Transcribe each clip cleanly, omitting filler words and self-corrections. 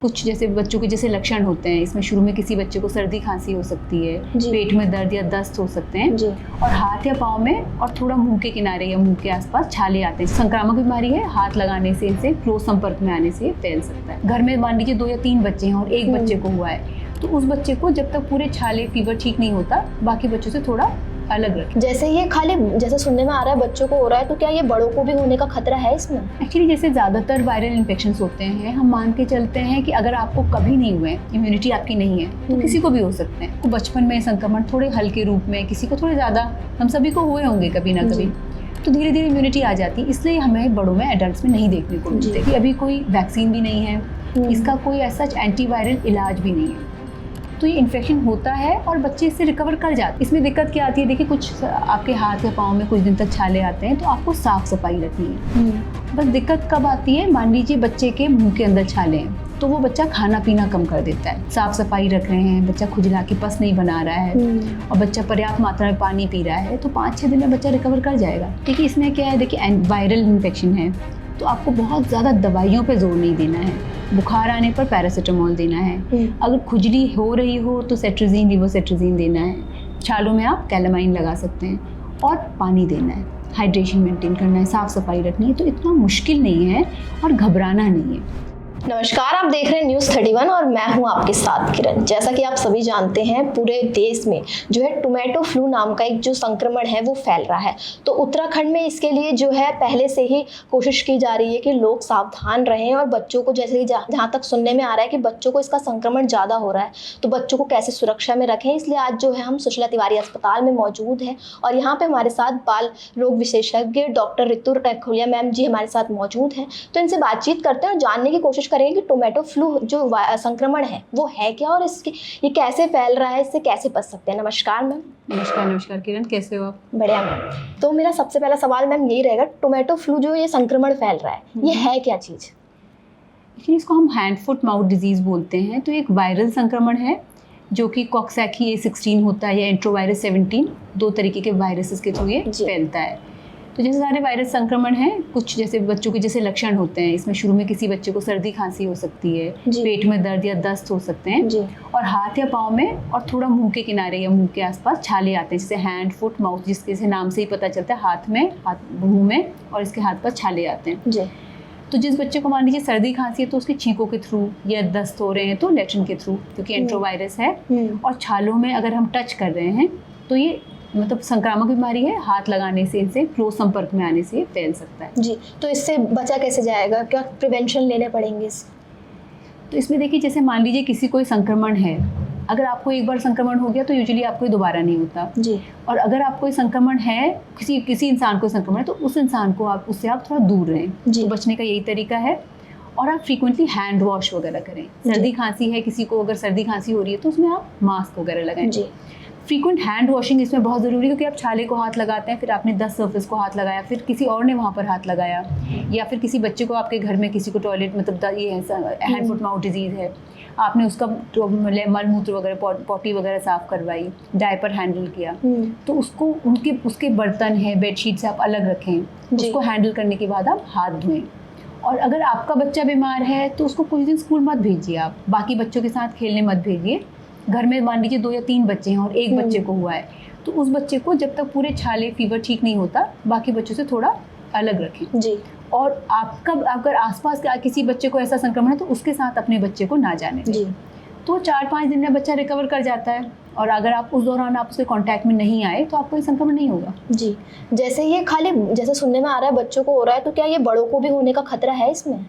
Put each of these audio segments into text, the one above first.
कुछ जैसे बच्चों के जैसे लक्षण होते हैं, इसमें शुरू में किसी बच्चे को सर्दी खांसी हो सकती है, पेट में दर्द या दस्त हो सकते हैं और हाथ या पाँव में और थोड़ा मुंह के किनारे या मुंह के आसपास छाले आते हैं। संक्रामक बीमारी है, हाथ लगाने से इनसे क्लोज संपर्क में आने से ये फैल सकता है। घर में मान लीजिए 2 या 3 बच्चे हैं और एक बच्चे को हुआ है, तो उस बच्चे को जब तक पूरे छाले फीवर ठीक नहीं होता बाकी बच्चों से थोड़ा अलग रखें। जैसे ये खाली जैसे सुनने में आ रहा है बच्चों को हो रहा है, तो क्या ये बड़ों को भी होने का खतरा है इसमें? एक्चुअली जैसे ज़्यादातर वायरल इन्फेक्शंस होते हैं, हम मान के चलते हैं कि अगर आपको कभी नहीं हुए, इम्यूनिटी आपकी नहीं है, तो किसी को भी हो सकते हैं। तो बचपन में संक्रमण थोड़े हल्के रूप में, किसी को थोड़े ज़्यादा, हम सभी को हुए होंगे कभी ना कभी, तो धीरे धीरे इम्यूनिटी आ जाती है। इसलिए हमें बड़ों में, एडल्ट्स में नहीं देखने को मिलते कि अभी कोई वैक्सीन भी नहीं है, इसका कोई ऐसा एंटीवायरल इलाज भी नहीं है। तो ये इन्फेक्शन होता है और बच्चे इससे रिकवर कर जाते हैं। इसमें दिक्कत क्या आती है, देखिए कुछ आपके हाथ या पाँव में कुछ दिन तक छाले आते हैं, तो आपको साफ सफाई रखनी है। बस दिक्कत कब आती है, मान लीजिए बच्चे के मुंह के अंदर छाले हैं, तो वो बच्चा खाना पीना कम कर देता है। साफ सफाई रख रहे हैं, बच्चा खुजला के पस नहीं बना रहा है और बच्चा पर्याप्त मात्रा में पानी पी रहा है, तो 5-6 दिन में बच्चा रिकवर कर जाएगा। ठीक है, इसमें क्या है, देखिए वायरल इन्फेक्शन है तो आपको बहुत ज़्यादा दवाइयों पे जोर नहीं देना है। बुखार आने पर पैरासीटामोल देना है, अगर खुजली हो रही हो तो सेट्रिजीन, लिवोसेट्रिजीन देना है, छालों में आप कैलामाइन लगा सकते हैं और पानी देना है, हाइड्रेशन मेंटेन करना है, साफ़ सफाई रखनी है। तो इतना मुश्किल नहीं है और घबराना नहीं है। नमस्कार, आप देख रहे हैं न्यूज़ 31 और मैं हूं आपके साथ किरण। जैसा कि आप सभी जानते हैं, पूरे देश में जो है टोमेटो फ्लू नाम का एक जो संक्रमण है वो फैल रहा है। तो उत्तराखंड में इसके लिए जो है पहले से ही कोशिश की जा रही है कि लोग सावधान रहें और बच्चों को, जैसे जहाँ तक सुनने में आ रहा है कि बच्चों को इसका संक्रमण ज़्यादा हो रहा है, तो बच्चों को कैसे सुरक्षा में रखें। इसलिए आज जो है हम सुशीला तिवारी अस्पताल में मौजूद हैं और यहाँ पर हमारे साथ बाल रोग विशेषज्ञ डॉक्टर ऋतु रखोलिया मैम जी हमारे साथ मौजूद हैं। तो इनसे बातचीत करते हैं और जानने की कोशिश करेंगे कि टोमेटो फ्लू जो संक्रमण है वो है क्या और इसके ये कैसे फैल रहा है, इससे कैसे बच सकते हैं। नमस्कार मैम। नमस्कार किरण, कैसे हो आप? बढ़िया मैम। तो मेरा सबसे पहला सवाल मैम यही रहेगा, टोमेटो फ्लू जो ये संक्रमण फैल रहा है ये है क्या चीज़? एक्चुअली इसको हम हैंड फुट माउथ डिजीज़ बोलते हैं। तो एक वायरल संक्रमण है जो कि कॉक्सैकी A16 होता है या एंट्रोवायरस 17, 2 तरीके के वायरसेस के थ्रू ये फैलता है। तो जैसे सारे वायरस संक्रमण हैं, कुछ जैसे बच्चों के जैसे लक्षण होते हैं, इसमें शुरू में किसी बच्चे को सर्दी खांसी हो सकती है, पेट में दर्द या दस्त हो सकते हैं और हाथ या पाँव में और थोड़ा मुंह के किनारे या मुंह के आसपास छाले आते हैं, जैसे हैंड फुट माउथ, जिसके से नाम से ही पता चलता है, हाथ में, मुंह में और इसके हाथ पर छाले आते हैं। तो जिस बच्चे को मान लीजिए सर्दी खांसी है तो उसके छींकों के थ्रू या दस्त हो रहे हैं तो लैट्रिन के थ्रू, क्योंकि एंट्रोवायरस है। और छालों में अगर हम टच कर रहे हैं तो ये मतलब संक्रामक बीमारी है, हाथ लगाने से, इनसे क्लोज संपर्क में आने से ये फैल सकता है। जी, तो इससे बचा कैसे जाएगा, क्या प्रिवेंशन लेने पड़ेंगे? तो इसमें देखिए, जैसे मान लीजिए किसी कोई संक्रमण है, अगर आपको एक बार संक्रमण हो गया तो यूजुअली आपको दोबारा नहीं होता जी। और अगर आपको कोई संक्रमण है, किसी इंसान को संक्रमण है, तो उस इंसान को उससे आप थोड़ा दूर रहें। तो बचने का यही तरीका है। और आप फ्रीक्वेंटली हैंड वॉश वगैरह करें। सर्दी खांसी है किसी को, अगर सर्दी खांसी हो रही है तो उसमें आप मास्क वगैरह लगाएं जी। फ्रीक्वेंट हैंड वॉशिंग इसमें बहुत ज़रूरी है, क्योंकि आप छाले को हाथ लगाते हैं, फिर आपने 10 सर्फेस को हाथ लगाया, फिर किसी और ने वहाँ पर हाथ लगाया, या फिर किसी बच्चे को, आपके घर में किसी को टॉयलेट मतलब ये हैंड फुट माउथ डिजीज़ है, आपने उसका मल मूत्र वगैरह, पॉटी वगैरह साफ़ करवाई, डायपर हैंडल किया, तो उसको उसके बर्तन हैं, बेडशीट से आप अलग रखें, उसको हैंडल करने के बाद आप हाथ धोएं। और अगर आपका बच्चा बीमार है तो उसको कुछ दिन स्कूल मत भेजिए, आप बाकी बच्चों के साथ खेलने मत भेजिए। घर में मान लीजिए 2 या 3 बच्चे हैं और एक बच्चे को हुआ है, तो उस बच्चे को जब तक पूरे छाले फीवर ठीक नहीं होता बाकी बच्चों से थोड़ा अलग रखें जी। और आपका अगर आसपास किसी बच्चे को ऐसा संक्रमण है तो उसके साथ अपने बच्चे को ना जाने दें। तो 4-5 दिन में बच्चा रिकवर कर जाता है, और अगर आप उस दौरान आप उसके कांटेक्ट में नहीं आए तो आपको ये संक्रमण नहीं होगा जी। जैसे ये खाली जैसे सुनने में आ रहा है बच्चों को हो रहा है, तो क्या ये बड़ों को भी होने का खतरा है इसमें?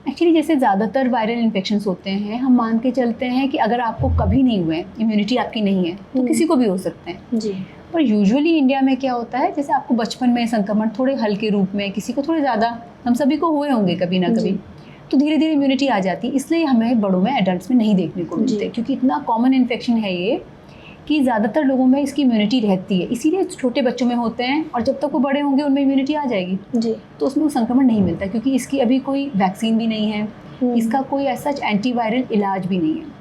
एक्चुअली जैसे ज़्यादातर वायरल इन्फेक्शंस होते हैं, हम मान के चलते हैं कि अगर आपको कभी नहीं हुए, इम्यूनिटी आपकी नहीं है, तो किसी को भी हो सकते हैं जी। पर यूजुअली इंडिया में क्या होता है, जैसे आपको बचपन में संक्रमण थोड़े हल्के रूप में, किसी को थोड़े ज़्यादा, हम सभी को हुए होंगे कभी ना कभी, तो धीरे धीरे इम्यूनिटी आ जाती है। इसलिए हमें बड़ों में, एडल्ट्स में नहीं देखने को मिलते, क्योंकि इतना कॉमन इन्फेक्शन है ये कि ज़्यादातर लोगों में इसकी इम्यूनिटी रहती है, इसीलिए छोटे बच्चों में होते हैं और जब तक वो बड़े होंगे उनमें इम्यूनिटी आ जाएगी जी। तो उसमें वो संक्रमण नहीं मिलता, क्योंकि इसकी अभी कोई वैक्सीन भी नहीं है, इसका कोई ऐसा एंटीवायरल इलाज भी नहीं है।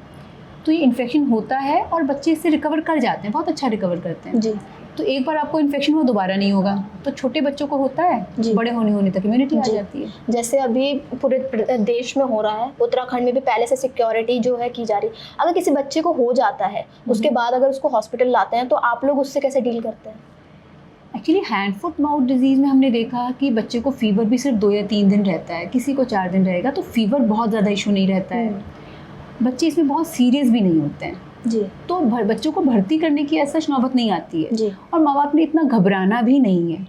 तो ये इन्फेक्शन होता है और बच्चे इससे रिकवर कर जाते हैं, बहुत अच्छा रिकवर करते हैं जी। तो एक बार आपको इन्फेक्शन हुआ दोबारा नहीं होगा। तो छोटे बच्चों को होता है, बड़े होने तक इम्यूनिटी आ जाती है। जैसे अभी पूरे देश में हो रहा है, उत्तराखंड में भी पहले से सिक्योरिटी जो है की जा रही। अगर किसी बच्चे को हो जाता है, उसके बाद अगर उसको हॉस्पिटल लाते हैं, तो आप लोग उससे कैसे डील करते हैं? Actually hand foot mouth disease में हमने देखा कि बच्चे को फीवर भी सिर्फ 2 या 3 दिन रहता है, किसी को 4 दिन रहेगा, तो फीवर बहुत ज़्यादा इशू नहीं रहता है। बच्चे इसमें बहुत सीरियस भी नहीं होते हैं जी। तो बच्चों को भर्ती करने की ऐसा नौबत नहीं आती है जी। और माँ बाप ने इतना घबराना भी नहीं है।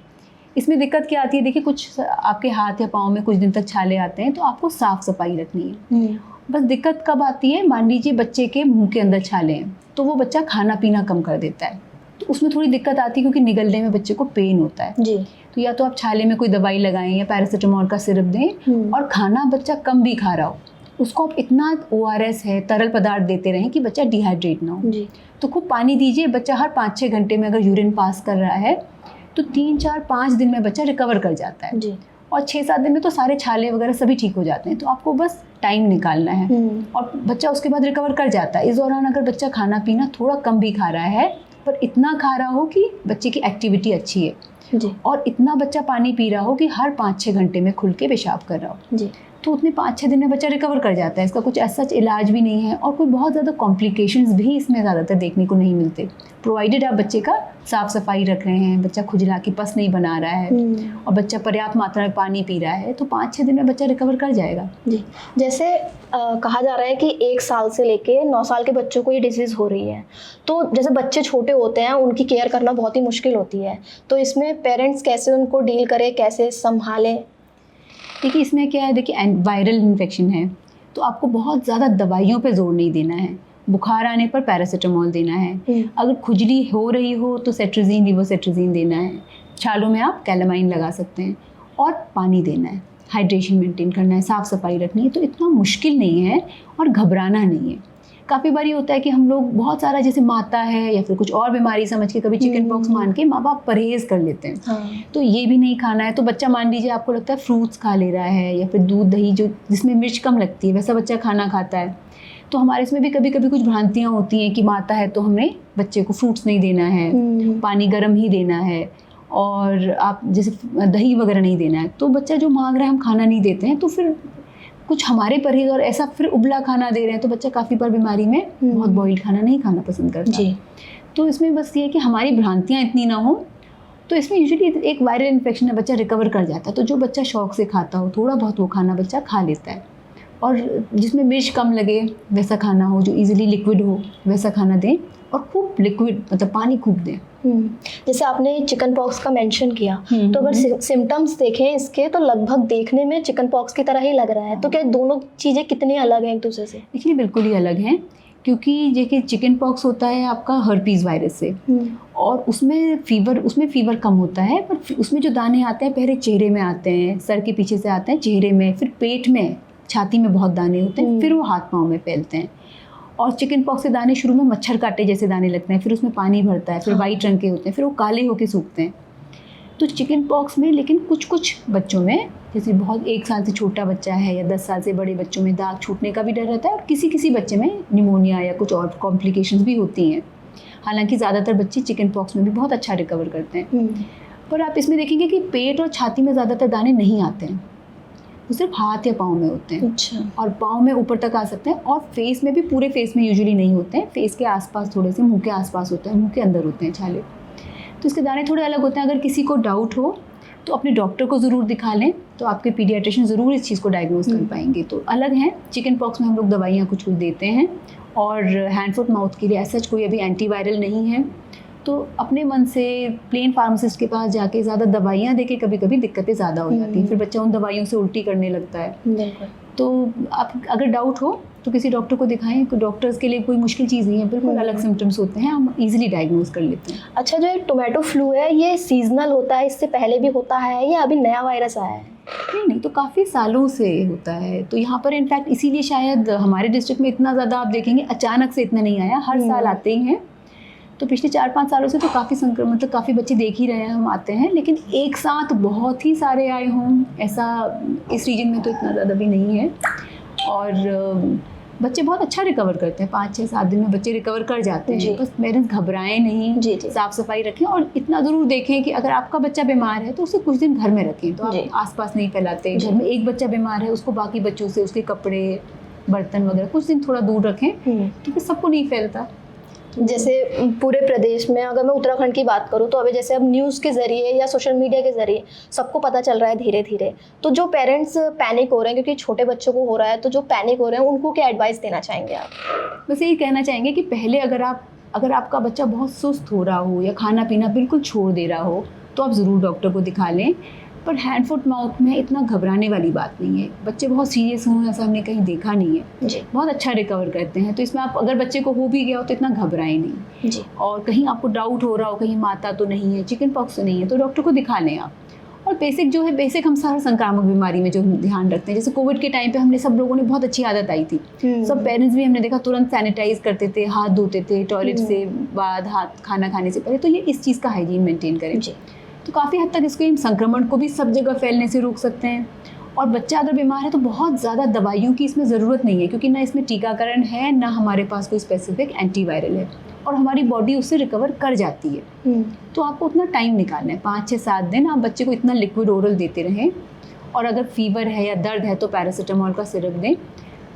इसमें दिक्कत क्या आती है, देखिए कुछ आपके हाथ या पाँव में कुछ दिन तक छाले आते हैं, तो आपको साफ़ सफाई रखनी है। बस दिक्कत कब आती है, मान लीजिए बच्चे के मुंह के अंदर छाले हैं, तो वो बच्चा खाना पीना कम कर देता है, तो उसमें थोड़ी दिक्कत आती है क्योंकि निगलने में बच्चे को पेन होता है जी। तो या तो आप छाले में कोई दवाई लगाएं या पैरासीटामोल का सिरप दें, और खाना बच्चा कम भी खा रहा हो, उसको आप इतना ORS है, तरल पदार्थ देते रहें कि बच्चा डिहाइड्रेट ना हो। जी। तो खूब पानी दीजिए। बच्चा हर 5-6 घंटे में अगर यूरिन पास कर रहा है तो 3-4-5 दिन में बच्चा रिकवर कर जाता है जी। और 6-7 दिन में तो सारे छाले वगैरह सभी ठीक हो जाते हैं। तो आपको बस टाइम निकालना है और बच्चा उसके बाद रिकवर कर जाता है। इस दौरान अगर बच्चा खाना पीना थोड़ा कम भी खा रहा है, पर इतना खा रहा हो कि बच्चे की एक्टिविटी अच्छी है जी, और इतना बच्चा पानी पी रहा हो कि हर 5-6 घंटे में खुल के पेशाब कर रहा हो जी, तो उतने 5-6 दिन में बच्चा रिकवर कर जाता है। इसका कुछ ऐसा इलाज भी नहीं है और कोई बहुत ज़्यादा कॉम्प्लिकेशंस भी इसमें ज़्यादातर देखने को नहीं मिलते, प्रोवाइडेड आप बच्चे का साफ़ सफाई रख रहे हैं, बच्चा खुजला की पस नहीं बना रहा है और बच्चा पर्याप्त मात्रा में पानी पी रहा है, तो 5-6 दिन में बच्चा रिकवर कर जाएगा। जी। जैसे कहा जा रहा है कि 1 साल से लेके 9 साल के बच्चों को ये डिजीज़ हो रही है, तो जैसे बच्चे छोटे होते हैं उनकी केयर करना बहुत ही मुश्किल होती है, तो इसमें पेरेंट्स कैसे उनको डील करें, कैसे संभालें? देखिए इसमें क्या है, देखिए वायरल इन्फेक्शन है तो आपको बहुत ज़्यादा दवाइयों पे जोर नहीं देना है। बुखार आने पर पैरासीटामोल देना है, अगर खुजली हो रही हो तो सेट्रिजीन लिवोसेट्रिजीन देना है, छालों में आप कैलामाइन लगा सकते हैं और पानी देना है, हाइड्रेशन मेंटेन करना है, साफ़ सफाई रखनी है। तो इतना मुश्किल नहीं है और घबराना नहीं है। काफ़ी बार ये होता है कि हम लोग बहुत सारा जैसे माता है या फिर कुछ और बीमारी समझ के कभी चिकन पॉक्स मान के माँ बाप परहेज़ कर लेते हैं। हाँ। तो ये भी नहीं खाना है, तो बच्चा मान लीजिए आपको लगता है फ्रूट्स खा ले रहा है या फिर दूध दही जो जिसमें मिर्च कम लगती है वैसा बच्चा खाना खाता है, तो हमारे इसमें भी कभी कभी कुछ भ्रांतियाँ होती हैं कि माता है तो हमें बच्चे को फ्रूट्स नहीं देना है, पानी गर्म ही देना है और आप जैसे दही वगैरह नहीं देना है। तो बच्चा जो मांग रहा है हम खाना नहीं देते हैं, तो फिर कुछ हमारे परहेज और ऐसा फिर उबला खाना दे रहे हैं, तो बच्चा काफ़ी बार बीमारी में बहुत बॉइल्ड खाना नहीं खाना पसंद करता जी। तो इसमें बस ये है कि हमारी भ्रांतियाँ इतनी ना हो। तो इसमें यूजुअली एक वायरल इन्फेक्शन है, बच्चा रिकवर कर जाता है, तो जो बच्चा शौक से खाता हो थोड़ा बहुत वो खाना बच्चा खा लेता है और जिसमें मिर्च कम लगे वैसा खाना हो, जो इजीली लिक्विड हो वैसा खाना दें और खूब लिक्विड मतलब पानी खूब दें। जैसे आपने चिकन पॉक्स का मेंशन किया, तो अगर सिम्टम्स देखें इसके तो लगभग देखने में चिकन पॉक्स की तरह ही लग रहा है, तो क्या दोनों चीज़ें कितनी अलग हैं एक दूसरे से? देखिए बिल्कुल ही अलग हैं, क्योंकि देखिए चिकन पॉक्स होता है आपका हर्पीज़ वायरस से और उसमें फीवर कम होता है, पर उसमें जो दाने आते हैं पहले चेहरे में आते हैं, सर के पीछे से आते हैं चेहरे में, फिर पेट में, छाती में बहुत दाने होते हैं, फिर वो हाथ पाँव में फैलते हैं। और चिकन पॉक्स से दाने शुरू में मच्छर काटे जैसे दाने लगते हैं, फिर उसमें पानी भरता है, फिर वाइट रंग के होते हैं, फिर वो काले होके सूखते हैं। तो चिकन पॉक्स में लेकिन कुछ बच्चों में, जैसे बहुत 1 साल से छोटा बच्चा है या 10 साल से बड़े बच्चों में दाग छूटने का भी डर रहता है और किसी बच्चे में निमोनिया या कुछ और कॉम्प्लिकेशंस भी होती हैं। हालांकि ज़्यादातर बच्चे चिकन पॉक्स में भी बहुत अच्छा रिकवर करते हैं। पर आप इसमें देखेंगे कि पेट और छाती में ज़्यादातर दाने नहीं आते हैं, वो सिर्फ हाथ या पाँव में होते हैं। अच्छा। और पाँव में ऊपर तक आ सकते हैं और फेस में भी, पूरे फेस में यूजुअली नहीं होते हैं, फेस के आसपास थोड़े से, मुंह के आसपास होते हैं, मुंह के अंदर होते हैं छाले, तो इसके दाने थोड़े अलग होते हैं। अगर किसी को डाउट हो तो अपने डॉक्टर को ज़रूर दिखा लें, तो आपके पीडियाट्रिशियन ज़रूर इस चीज़ को डायग्नोज कर पाएंगे। तो अलग हैं। चिकन पॉक्स में हम लोग दवाइयाँ कुछ देते हैं और हैंड फुट माउथ के लिए ऐसा कोई अभी एंटीवायरल नहीं है, तो अपने मन से प्लेन फार्मासिस्ट के पास जाके ज़्यादा दवाइयाँ देके कभी कभी दिक्कतें ज़्यादा हो जाती हैं, फिर बच्चा उन दवाइयों से उल्टी करने लगता है। तो आप अगर डाउट हो तो किसी डॉक्टर को दिखाएं, डॉक्टर्स के लिए कोई मुश्किल चीज़ नहीं है, बिल्कुल अलग सिम्टम्स होते हैं, हम इजीली डायग्नोज कर लेते हैं। अच्छा, जो टोमेटो फ्लू है ये सीजनल होता है, इससे पहले भी होता है या अभी नया वायरस आया है? नहीं, तो काफ़ी सालों से होता है। तो यहाँ पर इनफैक्ट इसीलिए शायद हमारे डिस्ट्रिक्ट में इतना ज़्यादा आप देखेंगे अचानक से इतना नहीं आया, हर साल आते ही हैं। तो पिछले 4-5 सालों से तो काफ़ी संक्रमण, मतलब काफ़ी बच्चे देख ही रहे हैं, हम आते हैं, लेकिन एक साथ बहुत ही सारे आए हों ऐसा इस रीजन में तो इतना ज़्यादा भी नहीं है। और बच्चे बहुत अच्छा रिकवर करते हैं, 5-6-7 दिन में बच्चे रिकवर कर जाते हैं। बस पेरेंट्स घबराएं नहीं, जी। साफ सफाई रखें और इतना ज़रूर देखें कि अगर आपका बच्चा बीमार है तो उसे कुछ दिन घर में रखें, तो आप आसपास नहीं फैलाते। घर में एक बच्चा बीमार है, उसको बाकी बच्चों से उसके कपड़े बर्तन वगैरह कुछ दिन थोड़ा दूर रखें, तो फिर सबको नहीं फैलता। जैसे पूरे प्रदेश में अगर मैं उत्तराखंड की बात करूं तो अभी जैसे अब न्यूज़ के ज़रिए या सोशल मीडिया के ज़रिए सबको पता चल रहा है धीरे धीरे, तो जो पेरेंट्स पैनिक हो रहे हैं क्योंकि छोटे बच्चों को हो रहा है, तो जो पैनिक हो रहे हैं उनको क्या एडवाइस देना चाहेंगे आप? बस यही कहना चाहेंगे कि पहले अगर आपका बच्चा बहुत सुस्त हो रहा हो या खाना पीना बिल्कुल छोड़ दे रहा हो तो आप ज़रूर डॉक्टर को दिखा लें। पर हैंड फुट माउथ में इतना घबराने वाली बात नहीं है। बच्चे बहुत सीरियस हों ऐसा हमने कहीं देखा नहीं है जी। बहुत अच्छा रिकवर करते हैं। तो इसमें आप अगर बच्चे को हो भी गया हो तो इतना घबराएं नहीं जी। और कहीं आपको डाउट हो रहा हो कहीं माता तो नहीं है, चिकन पॉक्स तो नहीं है, तो डॉक्टर को दिखा लें आप। और बेसिक हम सारा संक्रामक बीमारी में जो ध्यान रखते हैं, जैसे कोविड के टाइम पे हमने सब लोगों ने बहुत अच्छी आदत आई थी, सब पेरेंट्स भी हमने देखा तुरंत सैनिटाइज करते थे, हाथ धोते थे टॉयलेट से बाद, हाथ खाना खाने से पहले। तो ये इस चीज़ का हाइजीन मेंटेन करें तो काफ़ी हद तक इसको संक्रमण को भी सब जगह फैलने से रोक सकते हैं। और बच्चा अगर बीमार है तो बहुत ज़्यादा दवाइयों की इसमें ज़रूरत नहीं है, क्योंकि ना इसमें टीकाकरण है ना हमारे पास कोई स्पेसिफिक एंटीवायरल है और हमारी बॉडी उससे रिकवर कर जाती है। तो आपको उतना टाइम निकालना है, 5-6-7 दिन आप बच्चे को इतना लिक्विड ओरल देते रहें। और अगर फीवर है या दर्द है तो पैरासीटामोल का सिरप दें,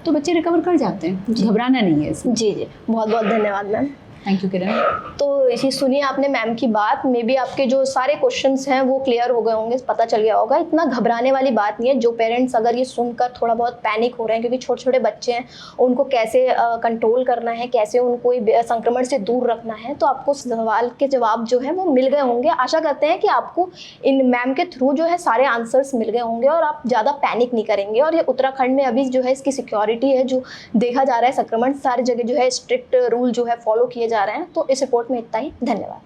तो बच्चे रिकवर कर जाते हैं, घबराना नहीं है इसमें। जी। बहुत बहुत धन्यवाद मैम। थैंक यू किरण। तो ये सुनिए आपने मैम की बात, मे बी आपके जो सारे क्वेश्चंस हैं वो क्लियर हो गए होंगे, पता चल गया होगा। इतना घबराने वाली बात नहीं है। जो पेरेंट्स अगर ये सुनकर थोड़ा बहुत पैनिक हो रहे हैं क्योंकि छोटे छोटे बच्चे हैं, उनको कैसे कंट्रोल करना है, कैसे उनको संक्रमण से दूर रखना है, तो आपको सवाल के जवाब जो है वो मिल गए होंगे। आशा करते हैं कि आपको इन मैम के थ्रू जो है सारे आंसर्स मिल गए होंगे और आप ज़्यादा पैनिक नहीं करेंगे। और ये उत्तराखंड में अभी जो है इसकी सिक्योरिटी है, जो देखा जा रहा है संक्रमण सारी जगह जो है स्ट्रिक्ट रूल जो है फॉलो किए जा रहे हैं। तो इस रिपोर्ट में इतना ही। धन्यवाद।